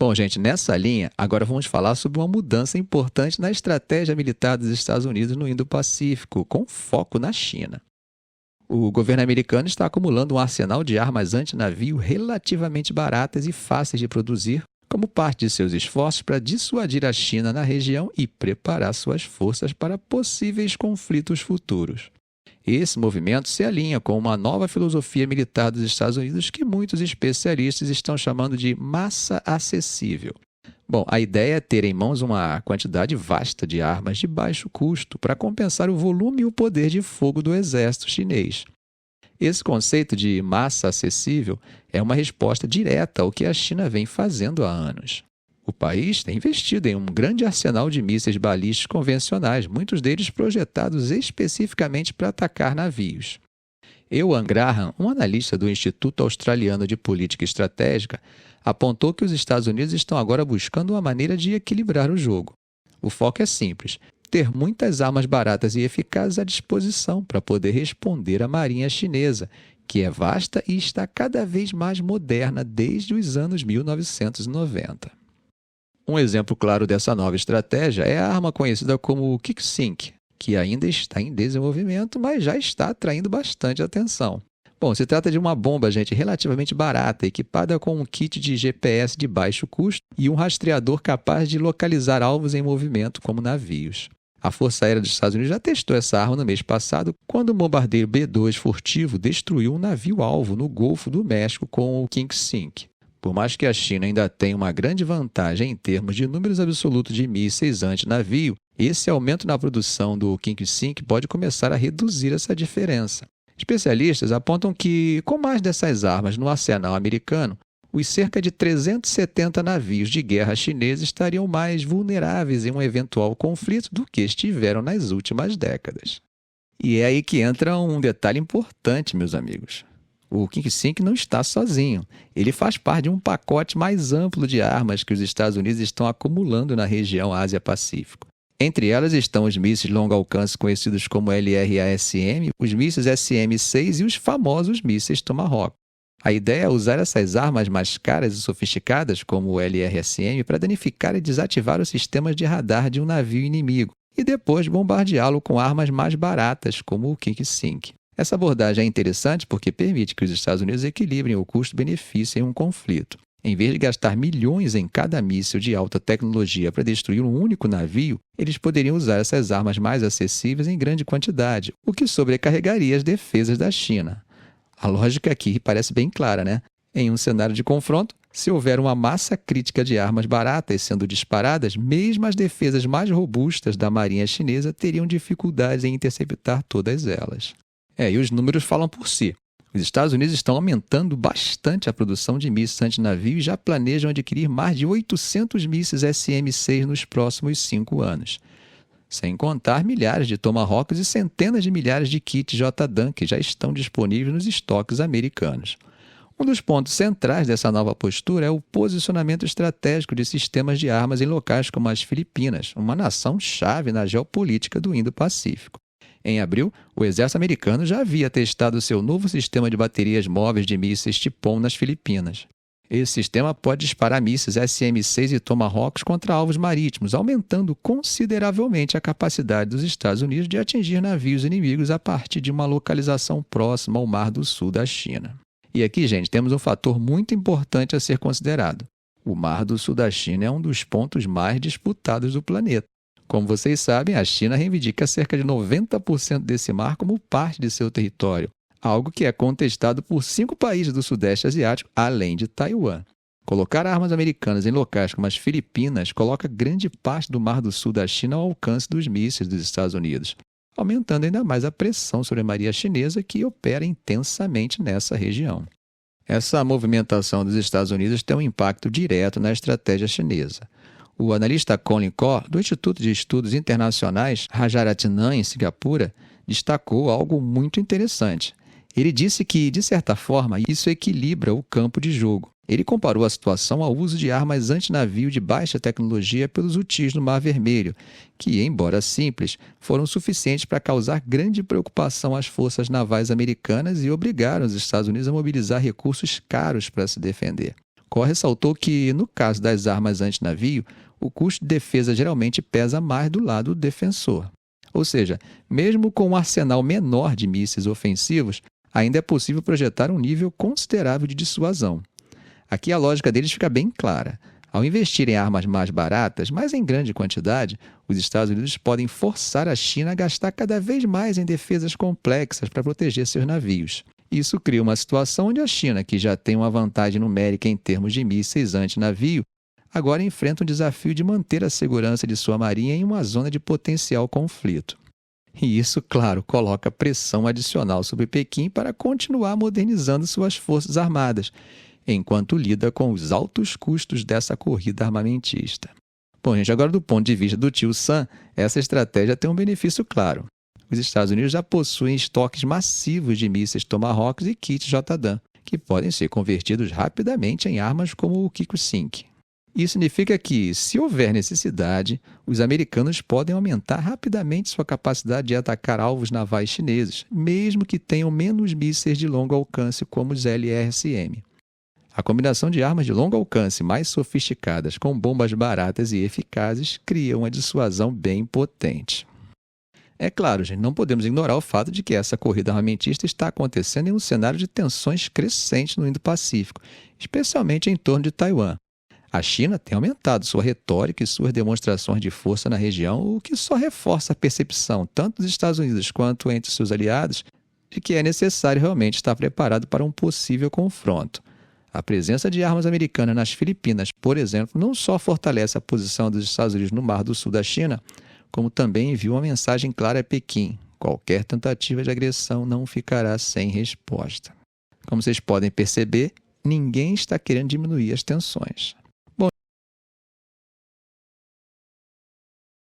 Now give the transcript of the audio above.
Bom, gente, nessa linha, agora vamos falar sobre uma mudança importante na estratégia militar dos Estados Unidos no Indo-Pacífico, com foco na China. O governo americano está acumulando um arsenal de armas antinavio relativamente baratas e fáceis de produzir, como parte de seus esforços para dissuadir a China na região e preparar suas forças para possíveis conflitos futuros. Esse movimento se alinha com uma nova filosofia militar dos Estados Unidos que muitos especialistas estão chamando de massa acessível. Bom, a ideia é ter em mãos uma quantidade vasta de armas de baixo custo para compensar o volume e o poder de fogo do exército chinês. Esse conceito de massa acessível é uma resposta direta ao que a China vem fazendo há anos. O país tem investido em um grande arsenal de mísseis balísticos convencionais, muitos deles projetados especificamente para atacar navios. Ewan Graham, um analista do Instituto Australiano de Política Estratégica, apontou que os Estados Unidos estão agora buscando uma maneira de equilibrar o jogo. O foco é simples: ter muitas armas baratas e eficazes à disposição para poder responder à marinha chinesa, que é vasta e está cada vez mais moderna desde os anos 1990. Um exemplo claro dessa nova estratégia é a arma conhecida como Kick-Sink, que ainda está em desenvolvimento, mas já está atraindo bastante atenção. Bom, se trata de uma bomba, gente, relativamente barata, equipada com um kit de GPS de baixo custo e um rastreador capaz de localizar alvos em movimento, como navios. A Força Aérea dos Estados Unidos já testou essa arma no mês passado, quando o bombardeiro B-2 furtivo destruiu um navio-alvo no Golfo do México com o Kick-Sink. Por mais que a China ainda tenha uma grande vantagem em termos de números absolutos de mísseis anti-navio, esse aumento na produção do Kick-Sink pode começar a reduzir essa diferença. Especialistas apontam que, com mais dessas armas no arsenal americano, os cerca de 370 navios de guerra chineses estariam mais vulneráveis em um eventual conflito do que estiveram nas últimas décadas. E é aí que entra um detalhe importante, meus amigos. O Kick-Sink não está sozinho. Ele faz parte de um pacote mais amplo de armas que os Estados Unidos estão acumulando na região Ásia-Pacífico. Entre elas estão os mísseis de longo alcance conhecidos como LRASM, os mísseis SM-6 e os famosos mísseis Tomahawk. A ideia é usar essas armas mais caras e sofisticadas, como o LRASM, para danificar e desativar os sistemas de radar de um navio inimigo e depois bombardeá-lo com armas mais baratas, como o Kick-Sink. Essa abordagem é interessante porque permite que os Estados Unidos equilibrem o custo-benefício em um conflito. Em vez de gastar milhões em cada míssil de alta tecnologia para destruir um único navio, eles poderiam usar essas armas mais acessíveis em grande quantidade, o que sobrecarregaria as defesas da China. A lógica aqui parece bem clara, né? Em um cenário de confronto, se houver uma massa crítica de armas baratas sendo disparadas, mesmo as defesas mais robustas da marinha chinesa teriam dificuldades em interceptar todas elas. E os números falam por si. Os Estados Unidos estão aumentando bastante a produção de mísseis antinavio e já planejam adquirir mais de 800 mísseis SM-6 nos próximos 5 anos. Sem contar milhares de Tomahawks e centenas de milhares de kits JDAM que já estão disponíveis nos estoques americanos. Um dos pontos centrais dessa nova postura é o posicionamento estratégico de sistemas de armas em locais como as Filipinas, uma nação-chave na geopolítica do Indo-Pacífico. Em abril, o exército americano já havia testado seu novo sistema de baterias móveis de mísseis Tipon nas Filipinas. Esse sistema pode disparar mísseis SM-6 e Tomahawks contra alvos marítimos, aumentando consideravelmente a capacidade dos Estados Unidos de atingir navios inimigos a partir de uma localização próxima ao Mar do Sul da China. E aqui, gente, temos um fator muito importante a ser considerado. O Mar do Sul da China é um dos pontos mais disputados do planeta. Como vocês sabem, a China reivindica cerca de 90% desse mar como parte de seu território, algo que é contestado por 5 países do Sudeste Asiático, além de Taiwan. Colocar armas americanas em locais como as Filipinas coloca grande parte do Mar do Sul da China ao alcance dos mísseis dos Estados Unidos, aumentando ainda mais a pressão sobre a marinha chinesa que opera intensamente nessa região. Essa movimentação dos Estados Unidos tem um impacto direto na estratégia chinesa. O analista Colin Kaur, do Instituto de Estudos Internacionais Rajaratnam, em Singapura, destacou algo muito interessante. Ele disse que, de certa forma, isso equilibra o campo de jogo. Ele comparou a situação ao uso de armas antinavio de baixa tecnologia pelos Houthis no Mar Vermelho, que, embora simples, foram suficientes para causar grande preocupação às forças navais americanas e obrigaram os Estados Unidos a mobilizar recursos caros para se defender. Cor ressaltou que, no caso das armas antinavio, o custo de defesa geralmente pesa mais do lado do defensor. Ou seja, mesmo com um arsenal menor de mísseis ofensivos, ainda é possível projetar um nível considerável de dissuasão. Aqui a lógica deles fica bem clara. Ao investir em armas mais baratas, mas em grande quantidade, os Estados Unidos podem forçar a China a gastar cada vez mais em defesas complexas para proteger seus navios. Isso cria uma situação onde a China, que já tem uma vantagem numérica em termos de mísseis anti-navio, agora enfrenta o desafio de manter a segurança de sua marinha em uma zona de potencial conflito. E isso, claro, coloca pressão adicional sobre Pequim para continuar modernizando suas forças armadas, enquanto lida com os altos custos dessa corrida armamentista. Bom, gente, agora do ponto de vista do tio Sam, essa estratégia tem um benefício claro. Os Estados Unidos já possuem estoques massivos de mísseis Tomahawk e kits JDAM, que podem ser convertidos rapidamente em armas como o Kiko-5. Isso significa que, se houver necessidade, os americanos podem aumentar rapidamente sua capacidade de atacar alvos navais chineses, mesmo que tenham menos mísseis de longo alcance como os LRSM. A combinação de armas de longo alcance mais sofisticadas com bombas baratas e eficazes cria uma dissuasão bem potente. É claro, gente, não podemos ignorar o fato de que essa corrida armamentista está acontecendo em um cenário de tensões crescentes no Indo-Pacífico, especialmente em torno de Taiwan. A China tem aumentado sua retórica e suas demonstrações de força na região, o que só reforça a percepção, tanto dos Estados Unidos quanto entre seus aliados, de que é necessário realmente estar preparado para um possível confronto. A presença de armas americanas nas Filipinas, por exemplo, não só fortalece a posição dos Estados Unidos no Mar do Sul da China, como também envia uma mensagem clara a Pequim: qualquer tentativa de agressão não ficará sem resposta. Como vocês podem perceber, ninguém está querendo diminuir as tensões.